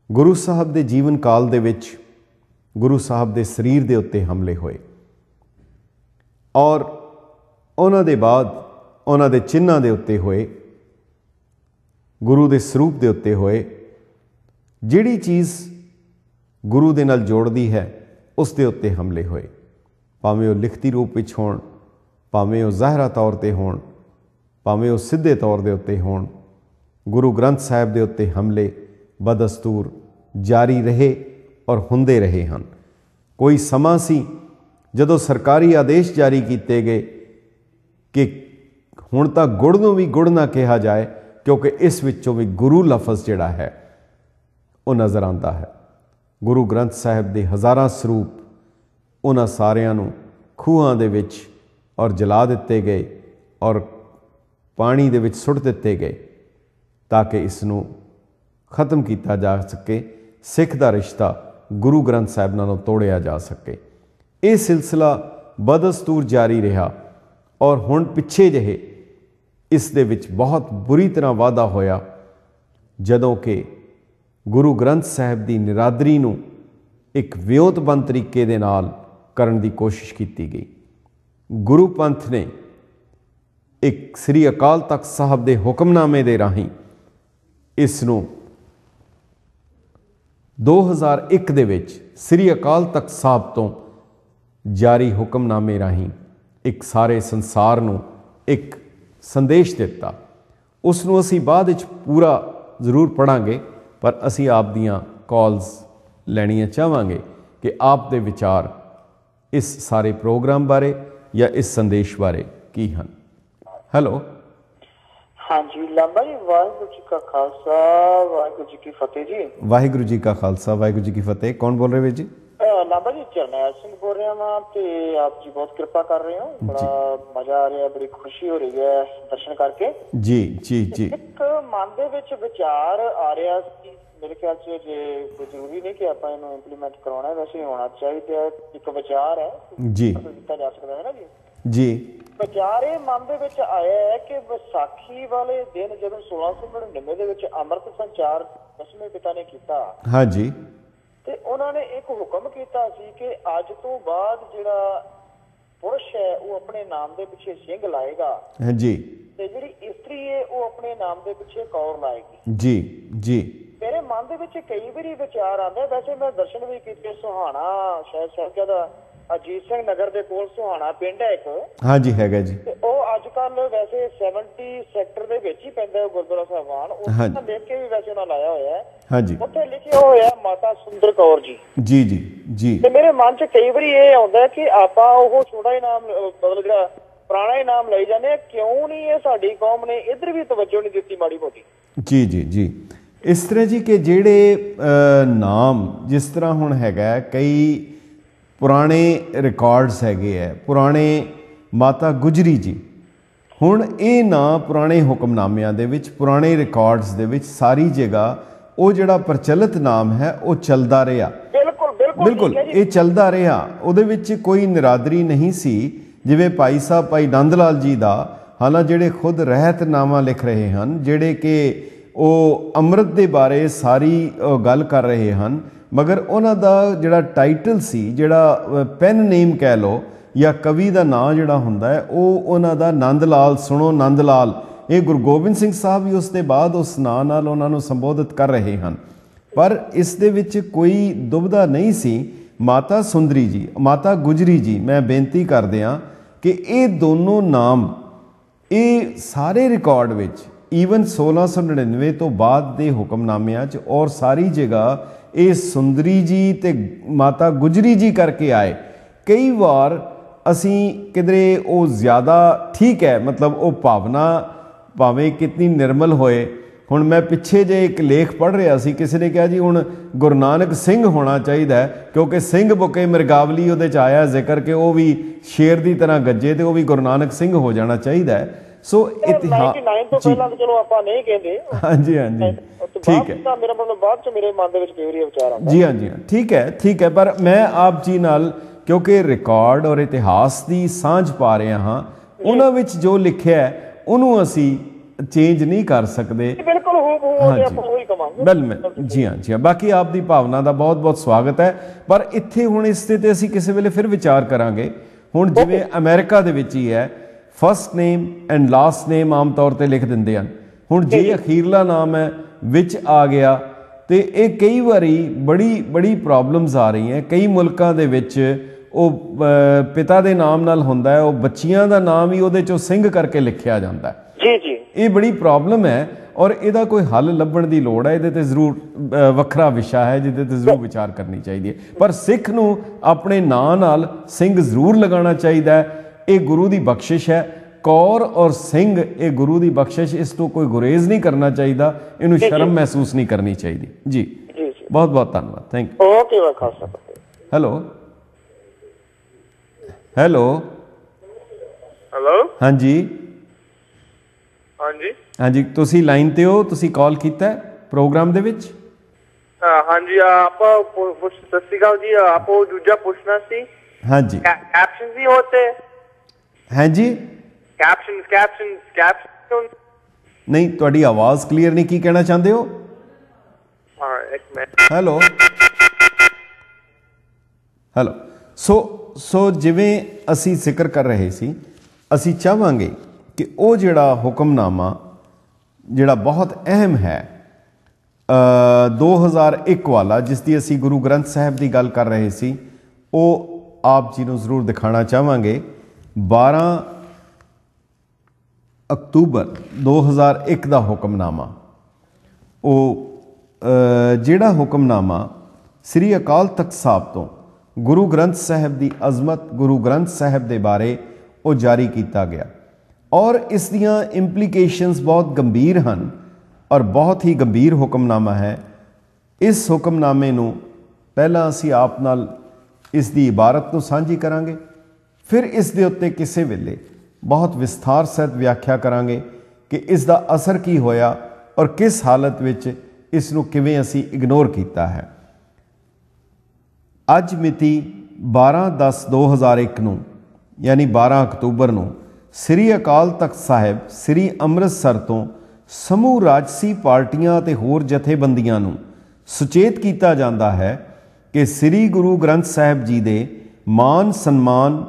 गुरु साहब के जीवन काल दे विच गुरु साहब के शरीर के उत्ते हमले होए, ਔਰ ਉਹਨਾਂ ਦੇ ਬਾਅਦ ਉਹਨਾਂ ਦੇ ਚਿੰਨ੍ਹਾਂ ਦੇ ਉੱਤੇ ਹੋਏ, ਗੁਰੂ ਦੇ ਸਰੂਪ ਦੇ ਉੱਤੇ ਹੋਏ। ਜਿਹੜੀ ਚੀਜ਼ ਗੁਰੂ ਦੇ ਨਾਲ ਜੋੜਦੀ ਹੈ ਉਸ ਦੇ ਉੱਤੇ ਹਮਲੇ ਹੋਏ, ਭਾਵੇਂ ਉਹ ਲਿਖਤੀ ਰੂਪ ਵਿੱਚ ਹੋਣ, ਭਾਵੇਂ ਉਹ ਜ਼ਾਹਿਰਾ ਤੌਰ 'ਤੇ ਹੋਣ, ਭਾਵੇਂ ਉਹ ਸਿੱਧੇ ਤੌਰ ਦੇ ਉੱਤੇ ਹੋਣ। ਗੁਰੂ ਗ੍ਰੰਥ ਸਾਹਿਬ ਦੇ ਉੱਤੇ ਹਮਲੇ ਬਦਸਤੂਰ ਜਾਰੀ ਰਹੇ ਔਰ ਹੁੰਦੇ ਰਹੇ ਹਨ। ਕੋਈ ਸਮਾਂ ਸੀ ਜਦੋਂ ਸਰਕਾਰੀ ਆਦੇਸ਼ ਜਾਰੀ ਕੀਤੇ ਗਏ ਕਿ ਹੁਣ ਤਾਂ ਗੁੜ ਨੂੰ ਵੀ ਗੁੜ ਨਾ ਕਿਹਾ ਜਾਏ, ਕਿਉਂਕਿ ਇਸ ਵਿੱਚੋਂ ਵੀ ਗੁਰੂ ਲਫ਼ਜ਼ ਜਿਹੜਾ ਹੈ ਉਹ ਨਜ਼ਰ ਆਉਂਦਾ ਹੈ। ਗੁਰੂ ਗ੍ਰੰਥ ਸਾਹਿਬ ਦੇ ਹਜ਼ਾਰਾਂ ਸਰੂਪ ਉਹਨਾਂ ਸਾਰਿਆਂ ਨੂੰ ਖੂਹਾਂ ਦੇ ਵਿੱਚ ਔਰ ਜਲਾ ਦਿੱਤੇ ਗਏ ਔਰ ਪਾਣੀ ਦੇ ਵਿੱਚ ਸੁੱਟ ਦਿੱਤੇ ਗਏ ਤਾਂ ਕਿ ਇਸ ਨੂੰ ਖਤਮ ਕੀਤਾ ਜਾ ਸਕੇ, ਸਿੱਖ ਦਾ ਰਿਸ਼ਤਾ ਗੁਰੂ ਗ੍ਰੰਥ ਸਾਹਿਬ ਨਾਲੋਂ ਤੋੜਿਆ ਜਾ ਸਕੇ। ਇਹ ਸਿਲਸਿਲਾ ਬਦਸਤੂਰ ਜਾਰੀ ਰਿਹਾ ਔਰ ਹੁਣ ਪਿੱਛੇ ਜਿਹੇ ਇਸ ਦੇ ਵਿੱਚ ਬਹੁਤ ਬੁਰੀ ਤਰ੍ਹਾਂ ਵਾਧਾ ਹੋਇਆ ਜਦੋਂ ਕਿ ਗੁਰੂ ਗ੍ਰੰਥ ਸਾਹਿਬ ਦੀ ਨਿਰਾਦਰੀ ਨੂੰ ਇੱਕ ਵਿਉਂਤਬੰਦ ਤਰੀਕੇ ਦੇ ਨਾਲ ਕਰਨ ਦੀ ਕੋਸ਼ਿਸ਼ ਕੀਤੀ ਗਈ। ਗੁਰੂ ਪੰਥ ਨੇ ਇੱਕ ਸ੍ਰੀ ਅਕਾਲ ਤਖਤ ਸਾਹਿਬ ਦੇ ਹੁਕਮਨਾਮੇ ਦੇ ਰਾਹੀਂ ਇਸ ਨੂੰ 2001 ਦੇ ਵਿੱਚ ਸ੍ਰੀ ਅਕਾਲ ਤਖਤ ਸਾਹਿਬ ਤੋਂ ਜਾਰੀ ਹੁਕਮਨਾਮੇ ਰਾਹੀਂ ਇੱਕ ਸਾਰੇ ਸੰਸਾਰ ਨੂੰ ਇੱਕ ਸੰਦੇਸ਼ ਦਿੱਤਾ। ਉਸ ਨੂੰ ਅਸੀਂ ਬਾਅਦ ਵਿੱਚ ਪੂਰਾ ਜ਼ਰੂਰ ਪੜ੍ਹਾਂਗੇ, ਪਰ ਅਸੀਂ ਆਪ ਦੀਆਂ ਕਾਲਸ ਲੈਣੀਆਂ ਚਾਹਾਂਗੇ ਕਿ ਆਪ ਦੇ ਵਿਚਾਰ ਇਸ ਸਾਰੇ ਪ੍ਰੋਗਰਾਮ ਬਾਰੇ ਜਾਂ ਇਸ ਸੰਦੇਸ਼ ਬਾਰੇ ਕੀ ਹਨ। ਹੈਲੋ। ਹਾਂਜੀ ਲਾਂਬਾ ਜੀ, ਵਾਹਿਗੁਰੂ ਜੀ ਕਾ ਖਾਲਸਾ ਵਾਹਿਗੁਰੂ ਜੀ ਕੀ ਫਤਿਹ ਜੀ। ਵਾਹਿਗੁਰੂ ਜੀ ਕਾ ਖਾਲਸਾ ਵਾਹਿਗੁਰੂ ਜੀ ਕੀ ਫਤਿਹ। ਕੌਣ ਬੋਲ ਰਹੇ ਵੀਰ ਜੀ? ਲਾਂਬਾ ਜੀ ਜਰਨੈਲ ਸਿੰਘ ਬੋਲ ਰਿਹਾ ਵਾਂ ਤੇ ਆਪ ਜੀ ਬਹੁਤ ਕਿਰਪਾ ਕਰ ਰਹੇ ਹੋ, ਬੜਾ ਮਜ਼ਾ ਆ ਰਿਹਾ, ਬੜੀ ਖੁਸ਼ੀ ਹੋ ਰਹੀ ਹੈ ਦਰਸ਼ਨ ਕਰਕੇ। ਜੀ ਜੀ ਜੀ। ਇੱਕ ਮਨ ਦੇ ਵਿੱਚ ਵਿਚਾਰ ਆ ਰਿਹਾ ਸੀ, ਮੇਰੇ ਖਿਆਲ 'ਚ ਜੇ ਕੋਈ ਜ਼ਰੂਰੀ ਨਹੀਂ ਕਿ ਆਪਾਂ ਇਹਨੂੰ ਇੰਪਲੀਮੈਂਟ ਕਰਾਉਣਾ, ਵੈਸੇ ਹੋਣਾ ਚਾਹੀਦਾ। ਇੱਕ ਵਿਚਾਰ ਹੈ ਜੀ, ਦਿੱਤਾ ਜਾ ਸਕਦਾ ਹੈ ਨਾ ਜੀ। ਜੀ ਵਿਚਾਰ ਇਹ ਮਨ ਦੇ ਵਿੱਚ ਆਇਆ ਹੈ ਕਿ ਵਿਸਾਖੀ ਵਾਲੇ ਦਿਨ ਜਦੋਂ 1699 ਦੇ ਵਿੱਚ ਅੰਮ੍ਰਿਤ ਸੰਚਾਰ ਦਸਵੇਂ ਪਿਤਾ ਨੇ ਕੀਤਾ, ਹਾਂਜੀ, ਤੇ ਉਹਨਾਂ ਨੇ ਇੱਕ ਹੁਕਮ ਕੀਤਾ ਸੀ ਕਿ ਅੱਜ ਤੋਂ ਬਾਅਦ ਜਿਹੜਾ ਪੁਰਸ਼ ਹੈ ਉਹ ਆਪਣੇ ਨਾਮ ਦੇ ਪਿੱਛੇ ਸਿੰਘ ਲਾਏਗਾ, ਜੀ, ਤੇ ਜਿਹੜੀ ਇਸਤਰੀ ਹੈ ਉਹ ਆਪਣੇ ਨਾਮ ਦੇ ਪਿੱਛੇ ਕੌਰ ਲਾਏਗੀ। ਜੀ ਜੀ। ਮੇਰੇ ਮਨ ਦੇ ਵਿੱਚ ਕਈ ਵਾਰੀ ਵਿਚਾਰ ਆਉਂਦਾ, ਵੈਸੇ ਮੈਂ ਦਰਸ਼ਨ ਵੀ ਕੀਤੇ, ਸੁਹਾਣਾ ਸ਼ਾਇਦ ਸਾਹਿਬਜ਼ਾਦਾ ਅਜੀਤ ਸਿੰਘ ਨਗਰ ਦੇ ਕੋਲ ਸੁਹਾਣਾ ਪਿੰਡ ਹੈ ਇੱਕ, ਹਾਂਜੀ ਹੈਗਾ ਜੀ, ਤੇ ਉਹ ਅੱਜ ਕੱਲ ਵੈਸੇ 70 ਸੈਕਟਰ ਦੇ ਵਿੱਚ ਹੀ ਪੈਂਦਾ ਗੁਰਦੁਆਰਾ ਸਾਹਿਬਾਨ, ਉਹ ਦੇਖ ਕੇ ਵੀ ਵੈਸੇ ਉਹਨਾਂ ਲਾਇਆ ਹੋਇਆ ਹੈ। ਹਾਂਜੀ, ਉੱਥੇ ਲਿਖਿਆ ਹੋਇਆ ਮਾਤਾ ਸੁੰਦਰ ਕੌਰ ਜੀ। ਜੀ ਜੀ ਜੀ। ਤੇ ਮੇਰੇ ਮਨ 'ਚ ਕਈ ਵਾਰੀ ਇਹ ਆਉਂਦਾ ਕਿ ਆਪਾਂ ਉਹ ਛੋਟਾ ਹੀ ਨਾਮ, ਮਤਲਬ ਜਿਹੜਾ ਪੁਰਾਣਾ ਹੀ ਨਾਮ ਲਈ ਜਾਂਦੇ ਆ, ਕਿਉਂ ਨਹੀਂ ਇਹ ਸਾਡੀ ਕੌਮ ਨੇ ਇੱਧਰ ਵੀ ਤਵੱਜੋ ਨਹੀਂ ਦਿੱਤੀ ਮਾੜੀ ਮੋਟੀ। ਜੀ ਜੀ ਜੀ। ਇਸ ਤਰ੍ਹਾਂ ਜੀ ਕਿ ਜਿਹੜੇ ਨਾਮ ਜਿਸ ਤਰ੍ਹਾਂ ਹੁਣ ਹੈਗਾ, ਕਈ ਪੁਰਾਣੇ ਰਿਕਾਰਡਸ ਹੈਗੇ ਹੈ, ਪੁਰਾਣੇ ਮਾਤਾ ਗੁਜਰੀ ਜੀ, ਹੁਣ ਇਹ ਨਾਂ ਪੁਰਾਣੇ ਹੁਕਮਨਾਮਿਆਂ ਦੇ ਵਿੱਚ, ਪੁਰਾਣੇ ਰਿਕਾਰਡਸ ਦੇ ਵਿੱਚ ਸਾਰੀ ਜਗ੍ਹਾ ਉਹ ਜਿਹੜਾ ਪ੍ਰਚਲਿਤ ਨਾਮ ਹੈ ਉਹ ਚੱਲਦਾ ਰਿਹਾ। ਬਿਲਕੁਲ ਇਹ ਚੱਲਦਾ ਰਿਹਾ, ਉਹਦੇ ਵਿੱਚ ਕੋਈ ਨਿਰਾਦਰੀ ਨਹੀਂ ਸੀ। ਜਿਵੇਂ ਭਾਈ ਸਾਹਿਬ ਭਾਈ ਨੰਦ ਲਾਲ ਜੀ ਦਾ, ਹਾਲਾਂ ਜਿਹੜੇ ਖੁਦ ਰਹਿਤਨਾਮਾ ਲਿਖ ਰਹੇ ਹਨ, ਜਿਹੜੇ ਕਿ ਉਹ ਅੰਮ੍ਰਿਤ ਦੇ ਬਾਰੇ ਸਾਰੀ ਗੱਲ ਕਰ ਰਹੇ ਹਨ, ਮਗਰ ਉਹਨਾਂ ਦਾ ਜਿਹੜਾ ਟਾਈਟਲ ਸੀ, ਜਿਹੜਾ ਪੈਨ ਨੇਮ ਕਹਿ ਲਓ ਜਾਂ ਕਵੀ ਦਾ ਨਾਂ ਜਿਹੜਾ ਹੁੰਦਾ ਹੈ, ਉਹ ਉਹਨਾਂ ਦਾ ਨੰਦ ਲਾਲ, ਸੁਣੋ ਨੰਦ ਲਾਲ। ਇਹ ਗੁਰੂ ਗੋਬਿੰਦ ਸਿੰਘ ਸਾਹਿਬ ਵੀ ਉਸ ਦੇ ਬਾਅਦ ਉਸ ਨਾਂ ਨਾਲ ਉਹਨਾਂ ਨੂੰ ਸੰਬੋਧਿਤ ਕਰ ਰਹੇ ਹਨ। ਪਰ ਇਸ ਦੇ ਵਿੱਚ ਕੋਈ ਦੁਬਿਧਾ ਨਹੀਂ ਸੀ। ਮਾਤਾ ਸੁੰਦਰੀ ਜੀ, ਮਾਤਾ ਗੁਜਰੀ ਜੀ, ਮੈਂ ਬੇਨਤੀ ਕਰਦੇ ਹਾਂ ਕਿ ਇਹ ਦੋਨੋਂ ਨਾਮ ਇਹ ਸਾਰੇ ਰਿਕਾਰਡ ਵਿੱਚ ਈਵਨ 1699 ਤੋਂ ਬਾਅਦ ਦੇ ਹੁਕਮਨਾਮਿਆਂ 'ਚ ਔਰ ਸਾਰੀ ਜਗ੍ਹਾ ਇਹ ਸੁੰਦਰੀ ਜੀ ਤੇ ਮਾਤਾ ਗੁਜਰੀ ਜੀ ਕਰਕੇ ਆਏ। ਕਈ ਵਾਰ ਅਸੀਂ ਕਿਧਰੇ ਉਹ ਜ਼ਿਆਦਾ ਠੀਕ ਹੈ, ਮਤਲਬ ਉਹ ਭਾਵਨਾ ਭਾਵੇਂ ਕਿਤਨੀ ਨਿਰਮਲ ਹੋਏ। ਹੁਣ ਮੈਂ ਪਿੱਛੇ ਜੇ ਇੱਕ ਲੇਖ ਪੜ੍ਹ ਰਿਹਾ ਸੀ, ਕਿਸੇ ਨੇ ਕਿਹਾ ਜੀ ਹੁਣ ਗੁਰੂ ਨਾਨਕ ਸਿੰਘ ਹੋਣਾ ਚਾਹੀਦਾ ਹੈ, ਕਿਉਂਕਿ ਸਿੰਘ ਬੁਕੇ ਮਿਰਗਾਵਲੀ ਉਹਦੇ 'ਚ ਆਇਆ ਜ਼ਿਕਰ ਕਿ ਉਹ ਵੀ ਸ਼ੇਰ ਦੀ ਤਰ੍ਹਾਂ ਗੱਜੇ ਤੇ ਉਹ ਵੀ ਗੁਰੂ ਨਾਨਕ ਸਿੰਘ ਹੋ ਜਾਣਾ ਚਾਹੀਦਾ ਹੈ। ਸੋ ਇਤਿਹਾਸ ਤੋਂ ਪਹਿਲਾਂ ਤਾਂ ਚਲੋ ਆਪਾਂ ਨਹੀਂ ਕਹਿੰਦੇ। ਹਾਂਜੀ ਹਾਂਜੀ ਠੀਕ ਹੈ, ਮੇਰਾ ਮਤਲਬ ਬਾਅਦ 'ਚ ਮੇਰੇ ਮਨ ਦੇ ਵਿੱਚ ਕਈ ਵਾਰੀ ਵਿਚਾਰ ਆਉਂਦਾ। ਜੀ ਹਾਂਜੀ ਠੀਕ ਹੈ, ਠੀਕ ਹੈ। ਪਰ ਮੈਂ ਆਪ ਜੀ ਨਾਲ ਕਿਉਂਕਿ ਰਿਕਾਰਡ ਔਰ ਇਤਿਹਾਸ ਦੀ ਸਾਂਝ ਪਾ ਰਿਹਾ ਹਾਂ, ਉਹਨਾਂ ਵਿੱਚ ਜੋ ਲਿਖਿਆ ਉਹਨੂੰ ਅਸੀਂ ਚੇਂਜ ਨਹੀਂ ਕਰ ਸਕਦੇ। ਬਿਲਕੁਲ ਜੀ ਹਾਂ, ਜੀ ਹਾਂ। ਬਾਕੀ ਆਪ ਦੀ ਭਾਵਨਾ ਦਾ ਬਹੁਤ ਬਹੁਤ ਸਵਾਗਤ ਹੈ। ਪਰ ਇੱਥੇ ਹੁਣ ਇਸ ਤੇ ਅਸੀਂ ਕਿਸੇ ਵੇਲੇ ਫਿਰ ਵਿਚਾਰ ਕਰਾਂਗੇ। ਹੁਣ ਜਿਵੇਂ ਅਮਰੀਕਾ ਦੇ ਵਿੱਚ ਹੀ ਹੈ, first name and last name ਆਮ ਤੌਰ ਤੇ ਲਿਖ ਦਿੰਦੇ ਹਨ। ਹੁਣ ਜੇ ਅਖੀਰਲਾ ਨਾਮ ਹੈ ਵਿੱਚ ਆ ਗਿਆ ਤੇ ਇਹ ਕਈ ਵਾਰੀ ਬੜੀ ਪ੍ਰੋਬਲਮਸ ਆ ਰਹੀਆਂ। ਕਈ ਮੁਲਕਾਂ ਦੇ ਵਿੱਚ ਉਹ ਪਿਤਾ ਦੇ ਨਾਮ ਨਾਲ ਹੁੰਦਾ ਹੈ, ਉਹ ਬੱਚੀਆਂ ਦਾ ਨਾਮ ਹੀ ਉਹਦੇ ਚੋਂ ਸਿੰਘ ਕਰਕੇ ਲਿਖਿਆ ਜਾਂਦਾ ਹੈ। ਜੀ ਜੀ, ਇਹ ਬੜੀ ਪ੍ਰੋਬਲਮ ਹੈ ਔਰ ਇਹਦਾ ਕੋਈ ਹੱਲ ਲੱਭਣ ਦੀ ਲੋੜ ਹੈ। ਇਹਦੇ ਤੇ ਜ਼ਰੂਰ ਵੱਖਰਾ ਵਿਸ਼ਾ ਹੈ ਜਿਹਦੇ ਤੇ ਜ਼ਰੂਰ ਵਿਚਾਰ ਕਰਨੀ ਚਾਹੀਦੀ ਹੈ। ਪਰ ਸਿੱਖ ਨੂੰ ਆਪਣੇ ਨਾਂ ਨਾਲ ਸਿੰਘ ਜ਼ਰੂਰ ਲਗਾਉਣਾ ਚਾਹੀਦਾ ਹੈ। ਇਹ ਗੁਰੂ ਦੀ ਬਖਸ਼ਿਸ਼ ਹੈ। ਕੌਰ ਔਰ ਸਿੰਘ ਇਹ ਗੁਰੂ ਦੀ ਬਖਸ਼ਿਸ਼, ਇਸ ਤੋਂ ਕੋਈ ਗੁਰੇਜ਼ ਨਹੀਂ ਕਰਨਾ ਚਾਹੀਦਾ, ਇਹਨੂੰ ਸ਼ਰਮ ਮਹਿਸੂਸ ਨਹੀਂ ਕਰਨੀ ਚਾਹੀਦੀ। ਜੀ ਬਹੁਤ ਬਹੁਤ ਧੰਨਵਾਦ, ਥੈਂਕ ਯੂ। ਓਕੇ ਵਾ ਖਾਲਸਾ। ਹੈਲੋ ਹੈਲੋ ਹੈਲੋ, ਹਾਂਜੀ ਹਾਂਜੀ ਹਾਂਜੀ, ਤੁਸੀਂ ਲਾਈਨ ਤੇ ਹੋ, ਤੁਸੀਂ ਕਾਲ ਕੀਤਾ ਪ੍ਰੋਗਰਾਮ ਦੇ ਵਿੱਚ। ਹਾਂਜੀ ਆਪਾਂ ਸਤਿ ਸ਼੍ਰੀ ਅਕਾਲ ਜੀ, ਆਪੋ ਦੂਜਾ ਪੁੱਛਣਾ ਸੀ। ਹਾਂਜੀ ਕੈਪਸ਼ਨ ਵੀ ਹੋਤੇ ਹਾਂਜੀ ਕੈਪਸ਼ਨ ਨਹੀਂ, ਤੁਹਾਡੀ ਆਵਾਜ਼ ਕਲੀਅਰ ਨਹੀਂ, ਕੀ ਕਹਿਣਾ ਚਾਹੁੰਦੇ ਹੋ? Hello hello. ਸੋ ਜਿਵੇਂ ਅਸੀਂ ਜ਼ਿਕਰ ਕਰ ਰਹੇ ਸੀ, ਅਸੀਂ ਚਾਹਾਂਗੇ ਕਿ ਉਹ ਜਿਹੜਾ ਹੁਕਮਨਾਮਾ ਜਿਹੜਾ ਬਹੁਤ ਅਹਿਮ ਹੈ 2001 ਵਾਲਾ, ਜਿਸ ਦੀ ਅਸੀਂ ਗੁਰੂ ਗ੍ਰੰਥ ਸਾਹਿਬ ਦੀ ਗੱਲ ਕਰ ਰਹੇ ਸੀ, ਉਹ ਆਪ ਜੀ ਨੂੰ ਜ਼ਰੂਰ ਦਿਖਾਉਣਾ ਚਾਹਾਂਗੇ। 12 ਅਕਤੂਬਰ 2001 ਦਾ ਹੁਕਮਨਾਮਾ। ਉਹ ਜਿਹੜਾ ਹੁਕਮਨਾਮਾ ਸ੍ਰੀ ਅਕਾਲ ਤਖਤ ਸਾਹਿਬ ਤੋਂ ਗੁਰੂ ਗ੍ਰੰਥ ਸਾਹਿਬ ਦੀ ਅਜ਼ਮਤ, ਗੁਰੂ ਗ੍ਰੰਥ ਸਾਹਿਬ ਦੇ ਬਾਰੇ ਉਹ ਜਾਰੀ ਕੀਤਾ ਗਿਆ ਔਰ ਇਸ ਦੀਆਂ ਇੰਪਲੀਕੇਸ਼ਨਸ ਬਹੁਤ ਗੰਭੀਰ ਹਨ ਔਰ ਬਹੁਤ ਹੀ ਗੰਭੀਰ ਹੁਕਮਨਾਮਾ ਹੈ। ਇਸ ਹੁਕਮਨਾਮੇ ਨੂੰ ਪਹਿਲਾਂ ਅਸੀਂ ਆਪ ਨਾਲ ਇਸ ਦੀ ਇਬਾਰਤ ਨੂੰ ਸਾਂਝੀ ਕਰਾਂਗੇ, ਫਿਰ ਇਸ ਦੇ ਉੱਤੇ ਕਿਸੇ ਵੇਲੇ ਬਹੁਤ ਵਿਸਥਾਰ ਸਹਿਤ ਵਿਆਖਿਆ ਕਰਾਂਗੇ ਕਿ ਇਸ ਦਾ ਅਸਰ ਕੀ ਹੋਇਆ ਔਰ ਕਿਸ ਹਾਲਤ ਵਿੱਚ ਇਸ ਨੂੰ ਕਿਵੇਂ ਅਸੀਂ ਇਗਨੋਰ ਕੀਤਾ ਹੈ। ਅੱਜ ਮਿਤੀ 12/10/2001 ਨੂੰ, ਯਾਨੀ 12 ਅਕਤੂਬਰ ਨੂੰ, ਸ੍ਰੀ ਅਕਾਲ ਤਖਤ ਸਾਹਿਬ ਸ੍ਰੀ ਅੰਮ੍ਰਿਤਸਰ ਤੋਂ ਸਮੂਹ ਰਾਜਸੀ ਪਾਰਟੀਆਂ ਅਤੇ ਹੋਰ ਜਥੇਬੰਦੀਆਂ ਨੂੰ ਸੁਚੇਤ ਕੀਤਾ ਜਾਂਦਾ ਹੈ ਕਿ ਸ੍ਰੀ ਗੁਰੂ ਗ੍ਰੰਥ ਸਾਹਿਬ ਜੀ ਦੇ ਮਾਨ ਸਨਮਾਨ,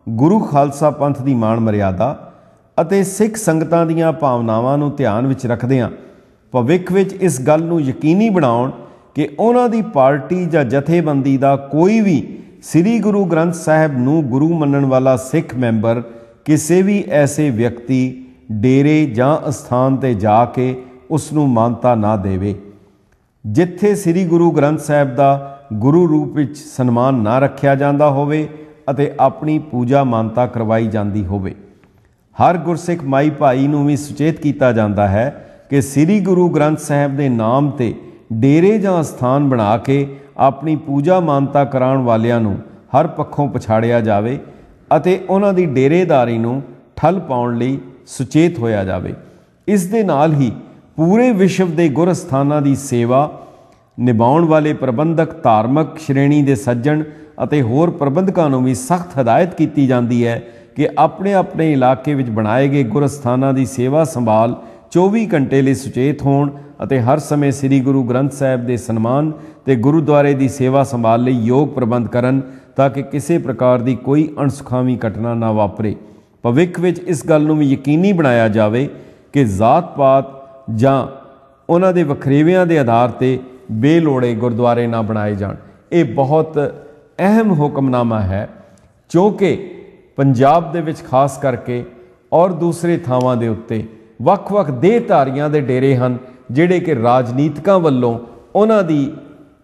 ਗੁਰੂ ਖਾਲਸਾ ਪੰਥ ਦੀ ਮਾਣ ਮਰਿਆਦਾ ਅਤੇ ਸਿੱਖ ਸੰਗਤਾਂ ਦੀਆਂ ਭਾਵਨਾਵਾਂ ਨੂੰ ਧਿਆਨ ਵਿੱਚ ਰੱਖਦਿਆਂ ਭਵਿੱਖ ਵਿੱਚ ਇਸ ਗੱਲ ਨੂੰ ਯਕੀਨੀ ਬਣਾਉਣ ਕਿ ਉਹਨਾਂ ਦੀ ਪਾਰਟੀ ਜਾਂ ਜਥੇਬੰਦੀ ਦਾ ਕੋਈ ਵੀ ਸ੍ਰੀ ਗੁਰੂ ਗ੍ਰੰਥ ਸਾਹਿਬ ਨੂੰ ਗੁਰੂ ਮੰਨਣ ਵਾਲਾ ਸਿੱਖ ਮੈਂਬਰ ਕਿਸੇ ਵੀ ਐਸੇ ਵਿਅਕਤੀ, ਡੇਰੇ ਜਾਂ ਅਸਥਾਨ 'ਤੇ ਜਾ ਕੇ ਉਸ ਨੂੰ ਮਾਨਤਾ ਨਾ ਦੇਵੇ ਜਿੱਥੇ ਸ੍ਰੀ ਗੁਰੂ ਗ੍ਰੰਥ ਸਾਹਿਬ ਦਾ ਗੁਰੂ ਰੂਪ ਵਿੱਚ ਸਨਮਾਨ ਨਾ ਰੱਖਿਆ ਜਾਂਦਾ ਹੋਵੇ ਅਤੇ ਆਪਣੀ ਪੂਜਾ ਮਾਨਤਾ ਕਰਵਾਈ ਜਾਂਦੀ ਹੋਵੇ। ਹਰ ਗੁਰਸਿੱਖ ਮਾਈ ਭਾਈ ਨੂੰ ਵੀ ਸੁਚੇਤ ਕੀਤਾ ਜਾਂਦਾ ਹੈ ਕਿ ਸ੍ਰੀ ਗੁਰੂ ਗ੍ਰੰਥ ਸਾਹਿਬ ਦੇ ਨਾਮ 'ਤੇ ਡੇਰੇ ਜਾਂ ਸਥਾਨ ਬਣਾ ਕੇ ਆਪਣੀ ਪੂਜਾ ਮਾਨਤਾ ਕਰਾਉਣ ਵਾਲਿਆਂ ਨੂੰ ਹਰ ਪੱਖੋਂ ਪਛਾੜਿਆ ਜਾਵੇ ਅਤੇ ਉਹਨਾਂ ਦੀ ਡੇਰੇਦਾਰੀ ਨੂੰ ਠੱਲ ਪਾਉਣ ਲਈ ਸੁਚੇਤ ਹੋਇਆ ਜਾਵੇ। ਇਸ ਦੇ ਨਾਲ ਹੀ ਪੂਰੇ ਵਿਸ਼ਵ ਦੇ ਗੁਰ ਅਸਥਾਨਾਂ ਦੀ ਸੇਵਾ ਨਿਭਾਉਣ ਵਾਲੇ ਪ੍ਰਬੰਧਕ, ਧਾਰਮਿਕ ਸ਼੍ਰੇਣੀ ਦੇ ਸੱਜਣ ਅਤੇ ਹੋਰ ਪ੍ਰਬੰਧਕਾਂ ਨੂੰ ਵੀ ਸਖਤ ਹਦਾਇਤ ਕੀਤੀ ਜਾਂਦੀ ਹੈ ਕਿ ਆਪਣੇ ਆਪਣੇ ਇਲਾਕੇ ਵਿੱਚ ਬਣਾਏ ਗਏ ਗੁਰ ਅਸਥਾਨਾਂ ਦੀ ਸੇਵਾ ਸੰਭਾਲ 24 ਘੰਟੇ ਲਈ ਸੁਚੇਤ ਹੋਣ ਅਤੇ ਹਰ ਸਮੇਂ ਸ੍ਰੀ ਗੁਰੂ ਗ੍ਰੰਥ ਸਾਹਿਬ ਦੇ ਸਨਮਾਨ ਤੇ ਗੁਰਦੁਆਰੇ ਦੀ ਸੇਵਾ ਸੰਭਾਲ ਲਈ ਯੋਗ ਪ੍ਰਬੰਧ ਕਰਨ ਤਾਂ ਕਿ ਕਿਸੇ ਪ੍ਰਕਾਰ ਦੀ ਕੋਈ ਅਣਸੁਖਾਵੀਂ ਘਟਨਾ ਨਾ ਵਾਪਰੇ। ਭਵਿੱਖ ਵਿੱਚ ਇਸ ਗੱਲ ਨੂੰ ਵੀ ਯਕੀਨੀ ਬਣਾਇਆ ਜਾਵੇ ਕਿ ਜ਼ਾਤ-ਪਾਤ ਜਾਂ ਉਹਨਾਂ ਦੇ ਵਖਰੇਵਿਆਂ ਦੇ ਆਧਾਰ 'ਤੇ ਬੇਲੋੜੇ ਗੁਰਦੁਆਰੇ ਨਾ ਬਣਾਏ ਜਾਣ। ਇਹ ਬਹੁਤ ਅਹਿਮ ਹੁਕਮਨਾਮਾ ਹੈ ਕਿਉਂਕਿ ਪੰਜਾਬ ਦੇ ਵਿੱਚ ਖਾਸ ਕਰਕੇ ਔਰ ਦੂਸਰੇ ਥਾਵਾਂ ਦੇ ਉੱਤੇ ਵੱਖ-ਵੱਖ ਦੇਹਧਾਰੀਆਂ ਦੇ ਡੇਰੇ ਹਨ ਜਿਹੜੇ ਕਿ ਰਾਜਨੀਤਿਕਾਂ ਵੱਲੋਂ ਉਹਨਾਂ ਦੀ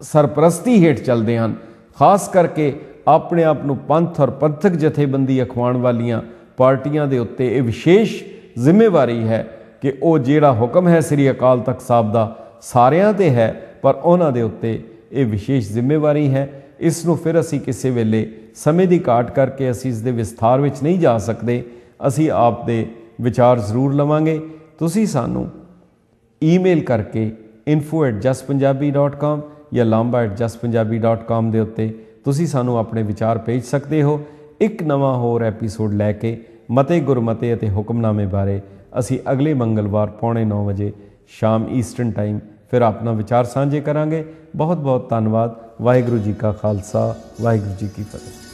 ਸਰਪ੍ਰਸਤੀ ਹੇਠ ਚੱਲਦੇ ਹਨ। ਖਾਸ ਕਰਕੇ ਆਪਣੇ ਆਪ ਨੂੰ ਪੰਥ ਔਰ ਪੰਥਕ ਜਥੇਬੰਦੀ ਅਖਵਾਉਣ ਵਾਲੀਆਂ ਪਾਰਟੀਆਂ ਦੇ ਉੱਤੇ ਇਹ ਵਿਸ਼ੇਸ਼ ਜ਼ਿੰਮੇਵਾਰੀ ਹੈ ਕਿ ਉਹ ਜਿਹੜਾ ਹੁਕਮ ਹੈ ਸ੍ਰੀ ਅਕਾਲ ਤਖਤ ਸਾਹਿਬ ਦਾ ਸਾਰਿਆਂ 'ਤੇ ਹੈ, ਪਰ ਉਹਨਾਂ ਦੇ ਉੱਤੇ ਇਹ ਵਿਸ਼ੇਸ਼ ਜ਼ਿੰਮੇਵਾਰੀ ਹੈ। ਇਸ ਨੂੰ ਫਿਰ ਅਸੀਂ ਕਿਸੇ ਵੇਲੇ ਸਮੇਂ ਦੀ ਘਾਟ ਕਰਕੇ ਅਸੀਂ ਇਸ ਦੇ ਵਿਸਥਾਰ ਵਿੱਚ ਨਹੀਂ ਜਾ ਸਕਦੇ। ਅਸੀਂ ਆਪ ਦੇ ਵਿਚਾਰ ਜ਼ਰੂਰ ਲਵਾਂਗੇ। ਤੁਸੀਂ ਸਾਨੂੰ ਈਮੇਲ ਕਰਕੇ info@justpunjabi.com ਜਾਂ lamba@justpunjabi.com ਦੇ ਉੱਤੇ ਤੁਸੀਂ ਸਾਨੂੰ ਆਪਣੇ ਵਿਚਾਰ ਭੇਜ ਸਕਦੇ ਹੋ। ਇੱਕ ਨਵਾਂ ਹੋਰ ਐਪੀਸੋਡ ਲੈ ਕੇ ਮਤੇ ਗੁਰਮਤੇ ਅਤੇ ਹੁਕਮਨਾਮੇ ਬਾਰੇ ਅਸੀਂ ਅਗਲੇ ਮੰਗਲਵਾਰ 9:45 ਵਜੇ ਸ਼ਾਮ ਈਸਟਰਨ ਟਾਈਮ ਫਿਰ ਆਪਣਾ ਵਿਚਾਰ ਸਾਂਝੇ ਕਰਾਂਗੇ। ਬਹੁਤ ਬਹੁਤ ਧੰਨਵਾਦ। ਵਾਹਿਗੁਰੂ ਜੀ ਕਾ ਖਾਲਸਾ, ਵਾਹਿਗੁਰੂ ਜੀ ਕੀ ਫਤਿਹ।